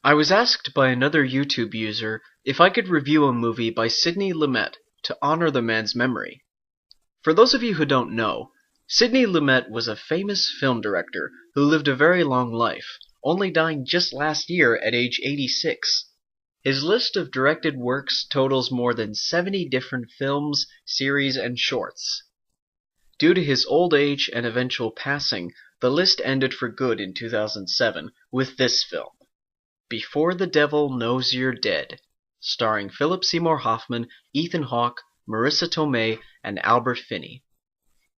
I was asked by another YouTube user if I could review a movie by Sidney Lumet to honor the man's memory. For those of you who don't know, Sidney Lumet was a famous film director who lived a very long life, only dying just last year at age 86. His list of directed works totals more than 70 different films, series, and shorts. Due to his old age and eventual passing, the list ended for good in 2007 with this film, Before the Devil Knows You're Dead, starring Philip Seymour Hoffman, Ethan Hawke, Marissa Tomei, and Albert Finney.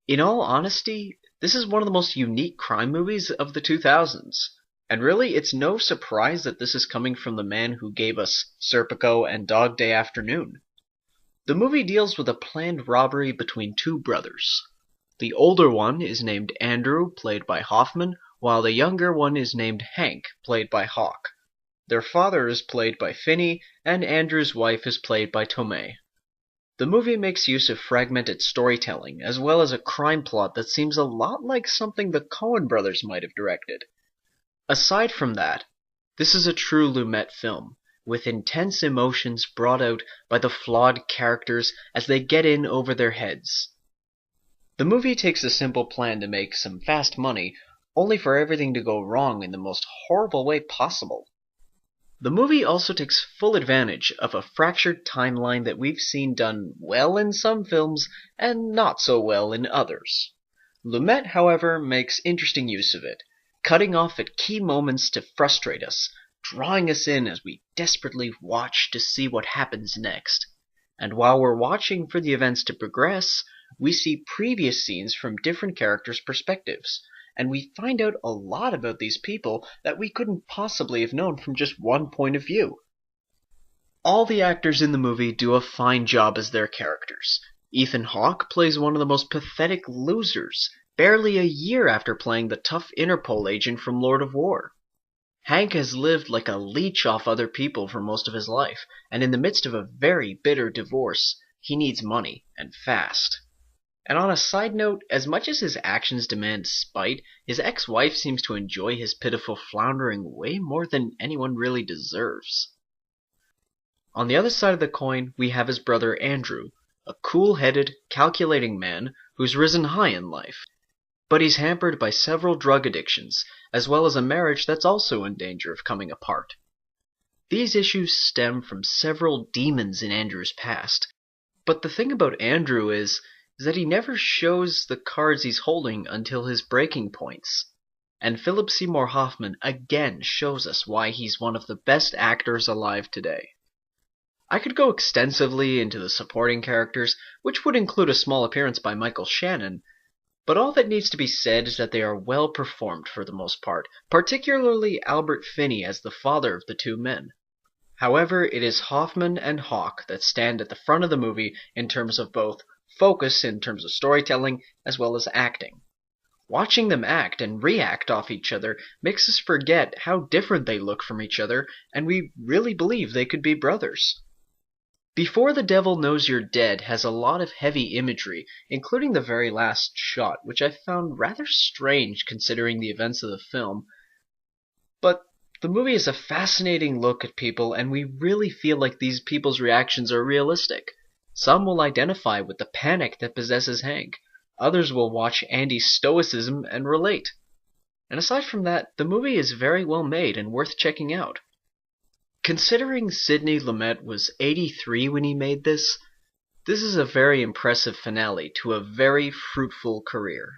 In all honesty, this is one of the most unique crime movies of the 2000s, and really it's no surprise that this is coming from the man who gave us Serpico and Dog Day Afternoon. The movie deals with a planned robbery between two brothers. The older one is named Andrew, played by Hoffman, while the younger one is named Hank, played by Hawke. Their father is played by Finney, and Andrew's wife is played by Tomei. The movie makes use of fragmented storytelling, as well as a crime plot that seems a lot like something the Coen brothers might have directed. Aside from that, this is a true Lumet film, with intense emotions brought out by the flawed characters as they get in over their heads. The movie takes a simple plan to make some fast money, only for everything to go wrong in the most horrible way possible. The movie also takes full advantage of a fractured timeline that we've seen done well in some films and not so well in others. Lumet, however, makes interesting use of it, cutting off at key moments to frustrate us, drawing us in as we desperately watch to see what happens next. And while we're watching for the events to progress, we see previous scenes from different characters' perspectives, and we find out a lot about these people that we couldn't possibly have known from just one point of view. All the actors in the movie do a fine job as their characters. Ethan Hawke plays one of the most pathetic losers, barely a year after playing the tough Interpol agent from Lord of War. Hank has lived like a leech off other people for most of his life, and in the midst of a very bitter divorce, he needs money, and fast. And on a side note, as much as his actions demand spite, his ex-wife seems to enjoy his pitiful floundering way more than anyone really deserves. On the other side of the coin, we have his brother Andrew, a cool-headed, calculating man who's risen high in life. But he's hampered by several drug addictions, as well as a marriage that's also in danger of coming apart. These issues stem from several demons in Andrew's past, but the thing about Andrew is that he never shows the cards he's holding until his breaking points. And Philip Seymour Hoffman again shows us why he's one of the best actors alive today. I could go extensively into the supporting characters, which would include a small appearance by Michael Shannon, but all that needs to be said is that they are well performed for the most part, particularly Albert Finney as the father of the two men. However, it is Hoffman and Hawke that stand at the front of the movie in terms of both focus in terms of storytelling as well as acting. Watching them act and react off each other makes us forget how different they look from each other, and we really believe they could be brothers. Before the Devil Knows You're Dead has a lot of heavy imagery, including the very last shot, which I found rather strange considering the events of the film. But the movie is a fascinating look at people, and we really feel like these people's reactions are realistic. Some will identify with the panic that possesses Hank. Others will watch Andy's stoicism and relate. And aside from that, the movie is very well made and worth checking out. Considering Sidney Lumet was 83 when he made this is a very impressive finale to a very fruitful career.